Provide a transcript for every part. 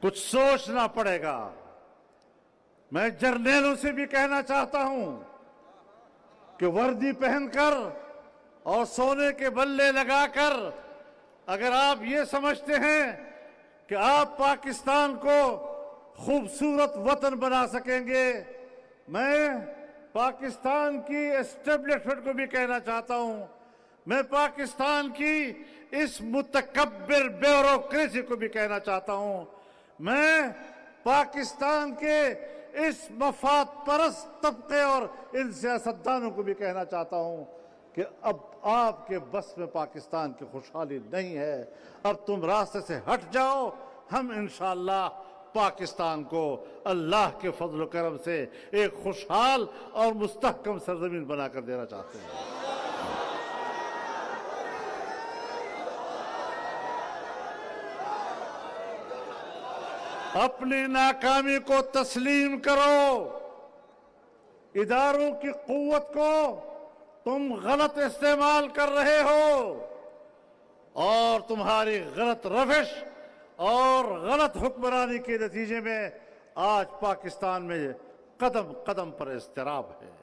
कुछ सोचना पड़ेगा। मैं जर्नैलों से भी कहना चाहता हूं कि वर्दी पहनकर और सोने के बल्ले लगाकर अगर आप ये समझते हैं कि आप पाकिस्तान को खूबसूरत वतन बना सकेंगे, मैं पाकिस्तान की एस्टेब्लिशमेंट को भी कहना चाहता हूं, मैं पाकिस्तान की इस मुतकब्बिर ब्यूरोक्रेसी को भी कहना चाहता हूं, मैं पाकिस्तान के इस मफाद परस्त तबके और इन सियासतदानों को भी कहना चाहता हूं कि अब आपके बस में पाकिस्तान की खुशहाली नहीं है। अब तुम रास्ते से हट जाओ। हम इंशाअल्लाह पाकिस्तान को अल्लाह के फजल करम से एक खुशहाल और मुस्तहकम सरजमीन बनाकर देना चाहते हैं। अपनी नाकामी को तस्लीम करो। इदारों की कुव्वत को तुम गलत इस्तेमाल कर रहे हो और तुम्हारी गलत रविश और गलत हुक्मरानी के नतीजे में आज पाकिस्तान में कदम कदम पर इज़्तिराब है,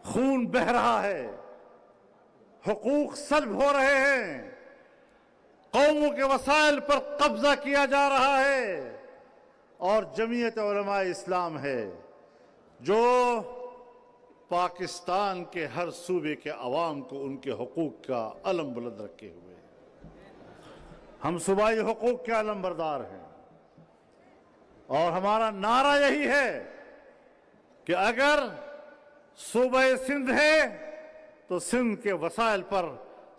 खून बह रहा है, हुकूक सल्ब हो रहे हैं, कौमों के वसाइल पर कब्जा किया जा रहा है और जमीयत उलमा इस्लाम है जो पाकिस्तान के हर सूबे के अवाम को उनके हुकूक का अलम बुलंद रखे हुए। हम सूबाई हुकूक के अलम बरदार हैं और हमारा नारा यही है कि अगर सूबे सिंध है तो सिंध के वसाइल पर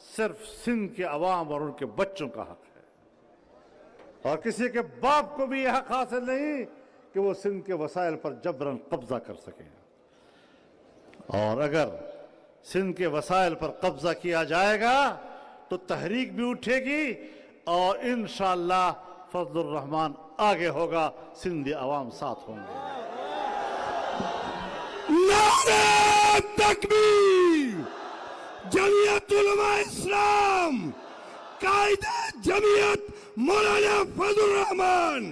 सिर्फ सिंध के अवाम और उनके बच्चों का हक है और किसी के बाप को भी यह हक हासिल नहीं कि वो सिंध के वसाइल पर जबरन कब्जा कर सके। और अगर सिंध के वसाइल पर कब्जा किया जाएगा तो तहरीक भी उठेगी और इंशाअल्लाह फजलुर रहमान आगे होगा, सिंधी अवाम साथ होंगे। नारे तकबीर! जमीयत उलमा इस्लाम, कायदे जमीयत मौलाना फजलुर रहमान,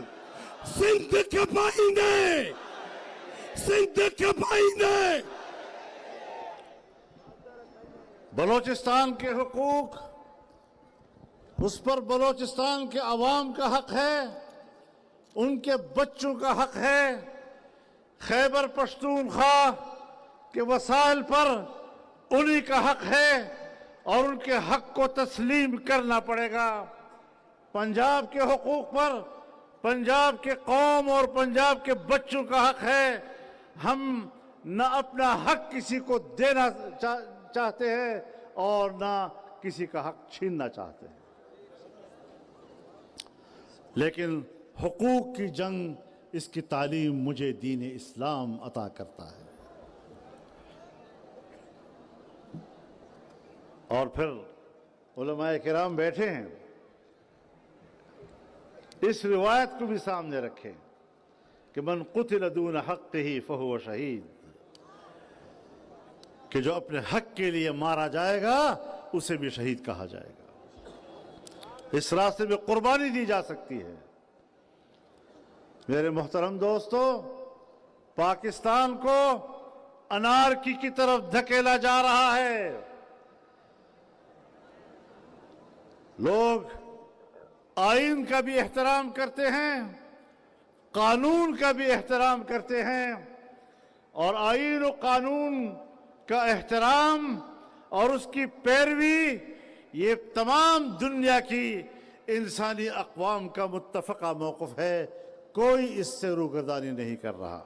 सिंध के पाइंदे, सिंध के पाइंदे। बलोचिस्तान के हुकूक उस पर बलोचिस्तान के अवाम का हक है, उनके बच्चों का हक है। खैबर पख्तूनख्वा के वसाइल पर उन्हीं का हक है और उनके हक को तस्लीम करना पड़ेगा। पंजाब के हुकूक पर पंजाब के कौम और पंजाब के बच्चों का हक है। हम न अपना हक किसी को देना चाहते हैं और ना किसी का हक छीनना चाहते हैं, लेकिन हुकूक की जंग इसकी तालीम मुझे दीन इस्लाम अता करता है। और फिर उलमाए किराम बैठे हैं, इस रिवायत को भी सामने रखें कि मन कुतिल दून हक़्क़िही फहुव शहीद, कि जो अपने हक के लिए मारा जाएगा उसे भी शहीद कहा जाएगा। इस रास्ते में कुर्बानी दी जा सकती है। मेरे मोहतरम दोस्तों, पाकिस्तान को अनारकी की तरफ धकेला जा रहा है। लोग आईन का भी एहतराम करते हैं, कानून का भी एहतराम करते हैं और आईन और कानून का एहतराम और उसकी पैरवी ये तमाम दुनिया की इंसानी अक़वाम का मुत्तफ़क़ा मौक़िफ़ है। कोई इससे रूगर्दानी नहीं कर रहा।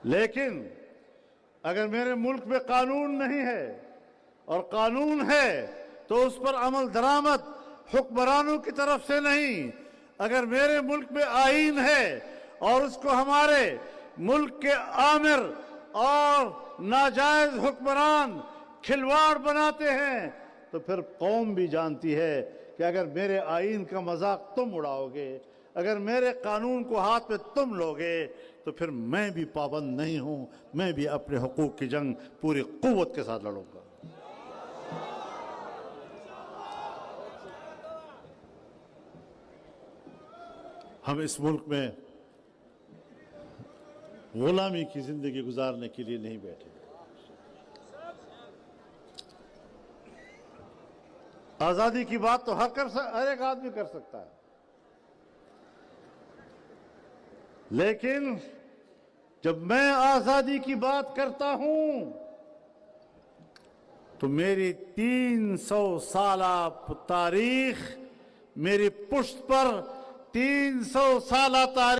लेकिन अगर मेरे मुल्क में कानून नहीं है और कानून है तो उस पर अमल दरामद हुक्मरानों की तरफ से नहीं, अगर मेरे मुल्क में आईन है और उसको हमारे मुल्क के आमिर और नाजायज हुक्मरान खिलवाड़ बनाते हैं तो फिर कौम भी जानती है कि अगर मेरे आईन का मजाक तुम उड़ाओगे, अगर मेरे कानून को हाथ में तुम लोगे तो फिर मैं भी पाबंद नहीं हूं, मैं भी अपने हुकूक की जंग पूरी कुव्वत के साथ लड़ूंगा। ہم اس ملک میں غلامی کی زندگی گزارنے کے لیے نہیں بیٹھے. آزادی کی بات تو ہر ایک آدمی کر سکتا ہے، لیکن جب میں آزادی کی بات کرتا ہوں تو میری 300 سالہ تاریخ، میری پشت پر 300 سالہ تاریخ